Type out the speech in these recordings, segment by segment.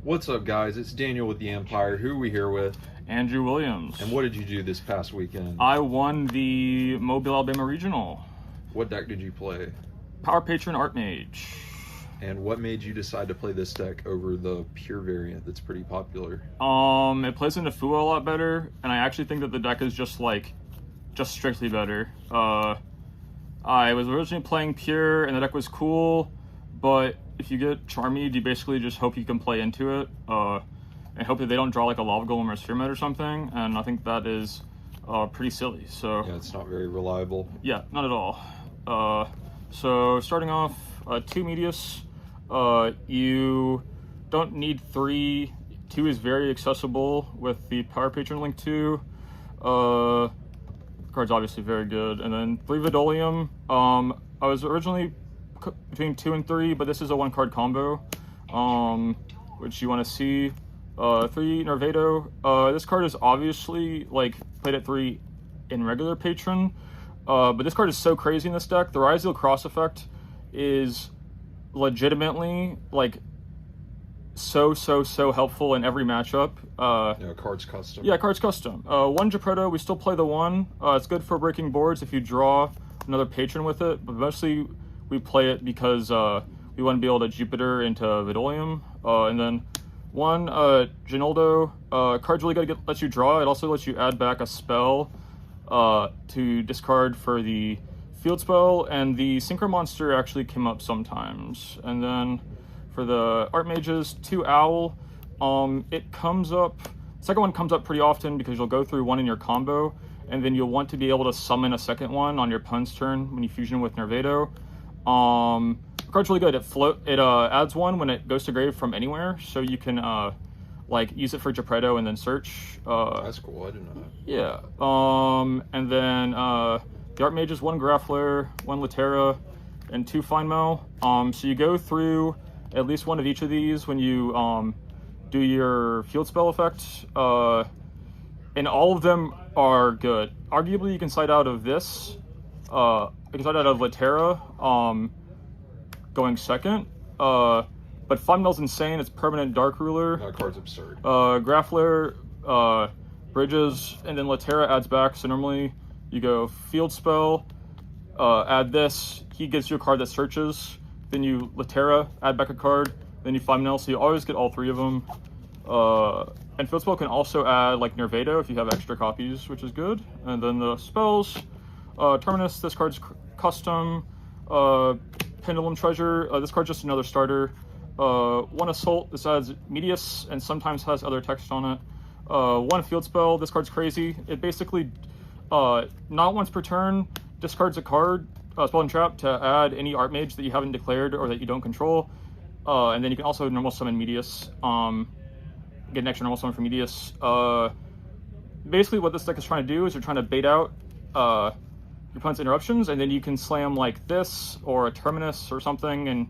What's up, guys? It's Daniel with the Empire. Who are we here with? Andrew Williams. And what did you do this past weekend? I won the Mobile, Alabama Regional. What deck did you play? Power Patron Artmage. And what made you decide to play this deck over the pure variant that's pretty popular? It plays into Fuwa a lot better, and I actually think that the deck is just strictly better. I was originally playing pure, and the deck was cool, but if you get Charmed, you basically just hope you can play into it, and hope that they don't draw like a Lava Golem or a Sphere Mode or something, and I think that is pretty silly. So yeah, it's not very reliable. Yeah, not at all. So starting off, 2 Medius. You don't need 3. 2 is very accessible with the Power Patron Link 2. Card's obviously very good. And then 3 Vidolium. I was originally between 2 and 3, but this is a 1-card combo, which you want to see. 3 Nervado. This card is obviously played at 3 in regular Patron, but this card is so crazy in this deck. The Ryzeal Cross effect is legitimately so helpful in every matchup. Card's custom. Yeah, card's custom. 1 Geppetto, we still play the 1. It's good for breaking boards if you draw another Patron with it, but mostly we play it because we want to be able to Jupiter into Vidolium. And then 1 Ginoldo. Card's really good. Lets you draw. It also lets you add back a spell to discard for the field spell, and the Synchro Monster actually came up sometimes. And then for the Artmages, 2 Owl. It comes up, second one comes up pretty often because you'll go through 1 in your combo, and then you'll want to be able to summon a second one on your opponent's turn when you fusion with Nervado. The card's really good. It adds 1 when it goes to grave from anywhere, so you can use it for Geppetto and then search. That's cool. I didn't know that. Yeah. And then the Artmages, 1 Grappler, 1 Laterra, and 2 Feinmail. So you go through at least 1 of each of these when you do your field spell effect, and all of them are good. Arguably, you can side out of this. You can side out of Laterra going second, but Feinmail's insane. It's permanent Dark Ruler. That card's absurd. Grappler, Bridges, and then Laterra adds back. So normally you go field spell, add this. He gives you a card that searches. Then you Laterra, add back a card. Then you Feinmail. So you always get all 3 of them. And field spell can also add Nervado if you have extra copies, which is good. And then the spells, Terminus. This card's custom. Pendulum Treasure. This card's just another starter. 1 Assault. This adds Medius and sometimes has other text on it. 1 Field Spell. This card's crazy. It basically, not once per turn, discards a card, spell and trap, to add any Artmage that you haven't declared or that you don't control. And then you can also normal summon Medius. Get an extra normal summon for Medius. Basically what this deck is trying to do is you're trying to bait out your opponent's interruptions, and then you can slam this or a Terminus or something and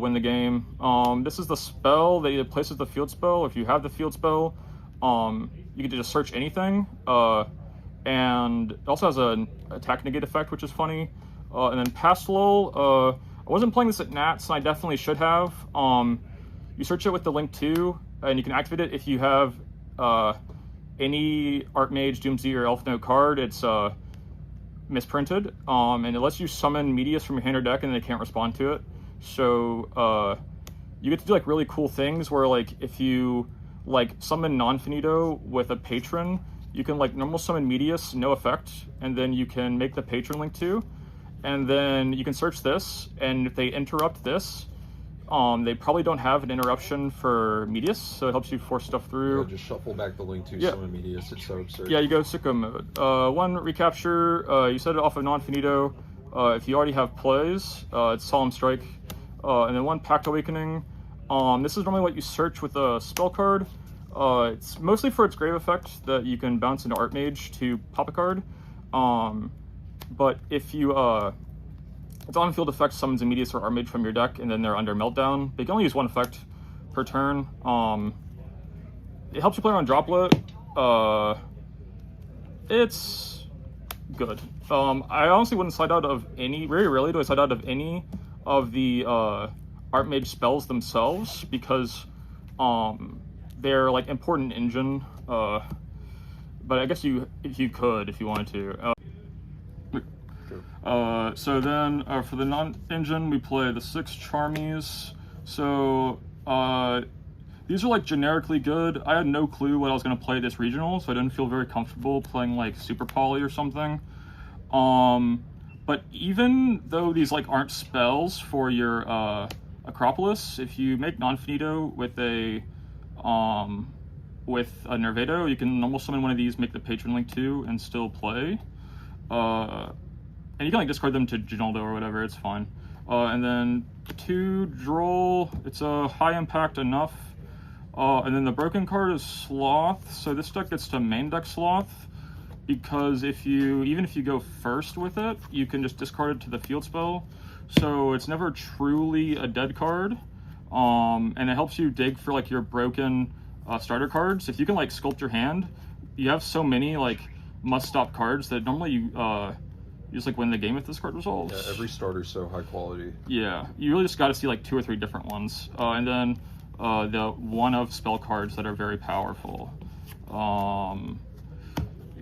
win the game. This is the spell that either places the field spell. If you have the field spell, you can just search anything. And it also has an attack negate effect, which is funny. And then Pastoral. I wasn't playing this at Nats, and I definitely should have. You search it with the Link 2, and you can activate it if you have any Artmage, Doomsday, or Elf Note card. It's misprinted, and it lets you summon Medius from your hand or deck, and they can't respond to it. So you get to do really cool things where if you summon Non-Finito with a Patron, you can normal summon Medius, no effect, and then you can make the Patron Link 2, and then you can search this, and if they interrupt this, they probably don't have an interruption for Medius, so it helps you force stuff through. Yeah, just shuffle back the Link 2 summon Medius. It's so absurd. Yeah, you go sicko mode. 1 Recapture. You set it off of Non-Finito. If you already have plays, it's Solemn Strike. And then 1 Pact Awakening. This is normally what you search with a spell card. It's mostly for its grave effect that you can bounce into Artmage to pop a card. But if you its on-field effect summons Medius or Artmage from your deck, and then they're under Meltdown. But you can only use 1 effect per turn. It helps you play around Droplet. It's good. I honestly wouldn't slide out of any, very rarely do I slide out of any of the Artmage spells themselves, because they're like important engine, but I guess if you wanted to. So then for the non-engine, we play the 6 Charmies. So these are like generically good. I had no clue what I was going to play this regional, so I didn't feel very comfortable playing like Super Poly or something. But even though these like aren't spells for your Acropolis, if you make non-finito with a Nervado, you can normal summon one of these, make the Patron Link 2, and still play. And you can like discard them to Ginaldo or whatever, it's fine. And then 2 Droll, it's a high impact enough. And then the broken card is Sloth, so this deck gets to main deck Sloth, because even if you go first with it, you can just discard it to the field spell. So it's never truly a dead card. And it helps you dig for like your broken starter cards. If you can like sculpt your hand, you have so many like must-stop cards that normally you just like win the game if this card resolves. Yeah, every starter's so high quality. Yeah, you really just got to see like 2 or 3 different ones, and then the one of spell cards that are very powerful.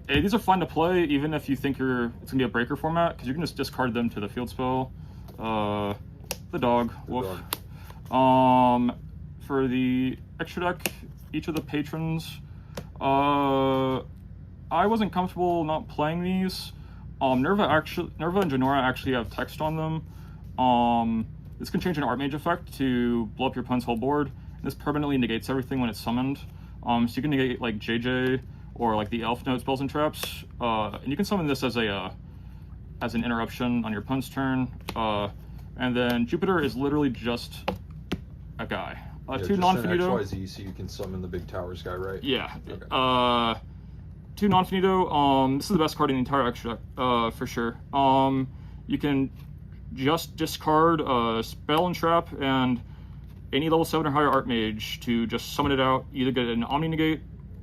These are fun to play, even if you think it's gonna be a breaker format, because you can just discard them to the field spell. The dog, woof. For the extra deck, each of the patrons, I wasn't comfortable not playing these. Nerva and Janora actually have text on them. This can change an Artmage effect to blow up your opponent's whole board. This permanently negates everything when it's summoned. So you can negate like JJ or like the Elf Note spells and traps. And you can summon this as an interruption on your opponent's turn. And then Jupiter is literally just a guy. 2 non-finito. XYZ, so you can summon the big towers guy, right? Yeah. Okay. 2 non-finito. This is the best card in the entire extra deck, for sure. You can just discard spell and trap and any level 7 or higher Artmage to just summon it out. Either get an Omni negate,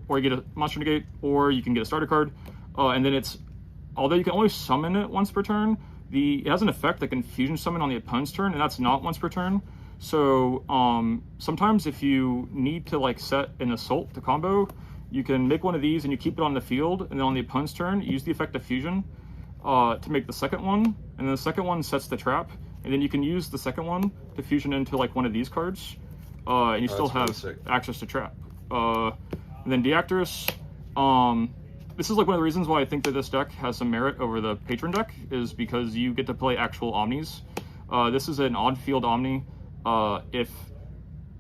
or you get a monster negate, or you can get a starter card. And then although you can only summon it once per turn, it has an effect that can fusion summon on the opponent's turn, and that's not once per turn. So sometimes if you need to like set an assault to combo, you can make one of these and you keep it on the field, and then on the opponent's turn, you use the effect of fusion to make the second one, and then the second one sets the trap, and then you can use the second one to fusion into like one of these cards, and you still have access to trap. And then Deactress, this is like one of the reasons why I think that this deck has some merit over the Patron deck, is because you get to play actual Omnis. This is an odd field Omni. If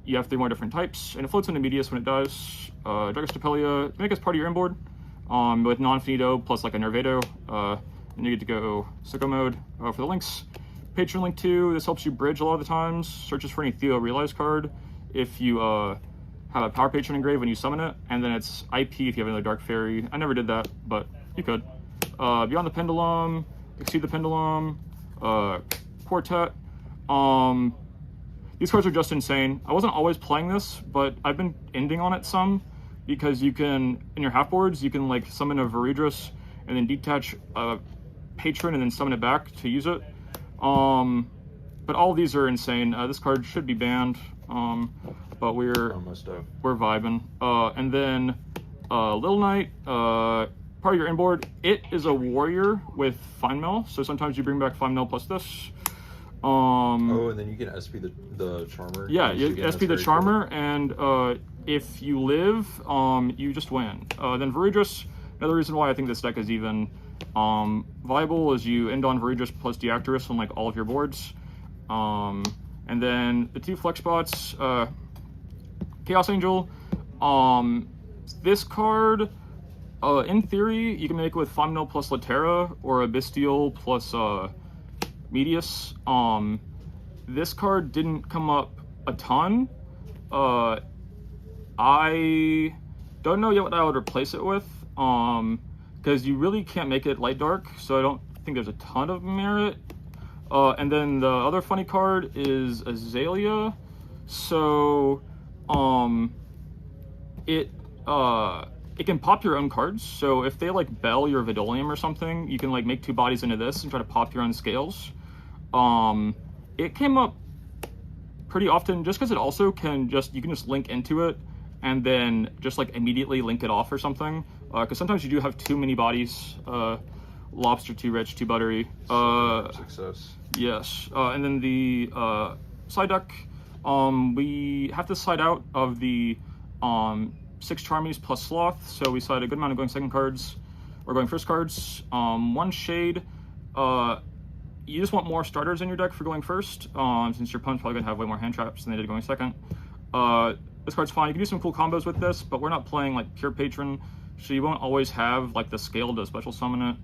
you have 3 more different types, and it floats into Medius when it dies. Dragus Tapelia, make us part of your inboard, with non-finito plus like a Nervado, and you get to go sicko mode. For the links, Patron Link 2, this helps you bridge a lot of the times, searches for any Theo Realize card if you have a Power Patron engraved when you summon it, and then it's IP if you have another Dark Fairy. I never did that, but you could. Beyond the Pendulum, Exceed the Pendulum, Quartet. These cards are just insane. I wasn't always playing this, but I've been ending on it some, because you can, in your half boards, you can like summon a Viridris and then detach a Patron and then summon it back to use it. But all of these are insane. This card should be banned, but we're vibing. And then Little Knight, part of your inboard. It is a warrior with Fine Mail, so sometimes you bring back Fine Mail plus this. And then you can SP the Charmer. Yeah, you SP the Charmer, cool. And if you live, you just win. Then Viridris, another reason why I think this deck is even viable is you end on Viridris plus Deactress on like all of your boards. And then the 2 flex spots, Chaos Angel. This card, in theory, you can make it with Famno plus Latera or Abystial plus Medius. This card didn't come up a ton. I don't know yet what I would replace it with, because you really can't make it light dark, so I don't think there's a ton of merit. And then the other funny card is Azalea. So it can pop your own cards. So if they like Bell your Vidolium or something, you can like make 2 bodies into this and try to pop your own scales. It came up pretty often, just because it also can you can just link into it and then just like immediately link it off or something. Because sometimes you do have too many bodies. Lobster too rich, too buttery. Success. Yes. And then the side deck, we have to side out of the 6 Charmies plus Sloth, so we side a good amount of going second cards, or going first cards. 1 Shade. You just want more starters in your deck for going first, since your opponent's probably going to have way more hand traps than they did going second. This card's fine. You can do some cool combos with this, but we're not playing like pure Patron, so you won't always have like the scale to special summon it.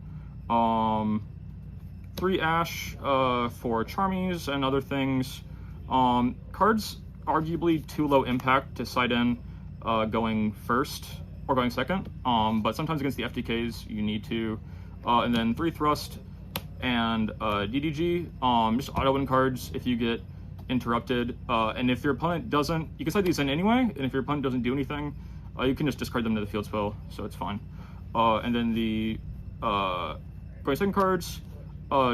3 Ash for Charmies and other things. Cards arguably too low impact to side in going first or going second, but sometimes against the FTKs you need to. And then 3 Thrust and DDG, just auto win cards if you get interrupted. And if your opponent doesn't, you can side these in anyway, and if your opponent doesn't do anything, you can just discard them to the field spell, so it's fine. And then the going second cards,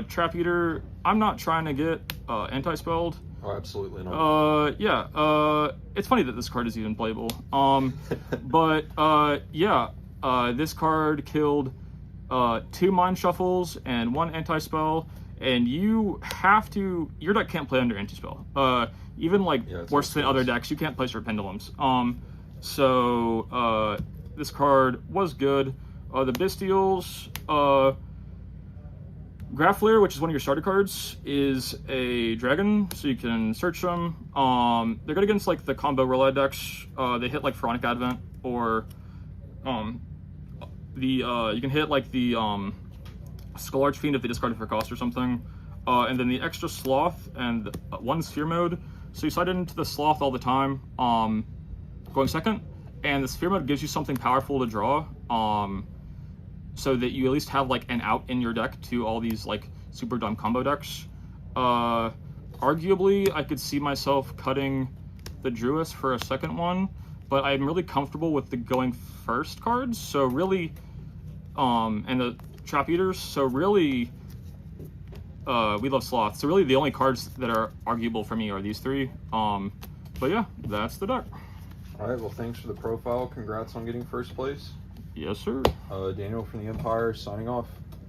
Trap Eater. I'm not trying to get anti-spelled. Oh, absolutely not. Yeah, it's funny that this card is even playable. But yeah, this card killed 2 Mind Shuffles and 1 anti-spell, and you have to, your deck can't play under anti-spell. Even like worse than other decks, you can't place your pendulums. So this card was good. The Bestials, Graffleer, which is one of your starter cards, is a dragon, so you can search them. They're good against like the combo Rely decks. They hit like Pharaonic Advent, or you can hit like the Skull Archfiend if they discard it for cost or something. And then the extra Sloth and 1 Sphere Mode. So you side into the Sloth all the time, going second, and the Sphere Mode gives you something powerful to draw. So that you at least have like an out in your deck to all these like super dumb combo decks. Arguably, I could see myself cutting the Druis for a second one, but I'm really comfortable with the going first cards. So really, and the Trap Eaters. So really, we love Sloth. So really, the only cards that are arguable for me are these 3. But yeah, that's the deck. All right. Well, thanks for the profile. Congrats on getting first place. Yes, sir. Daniel from the Empire signing off.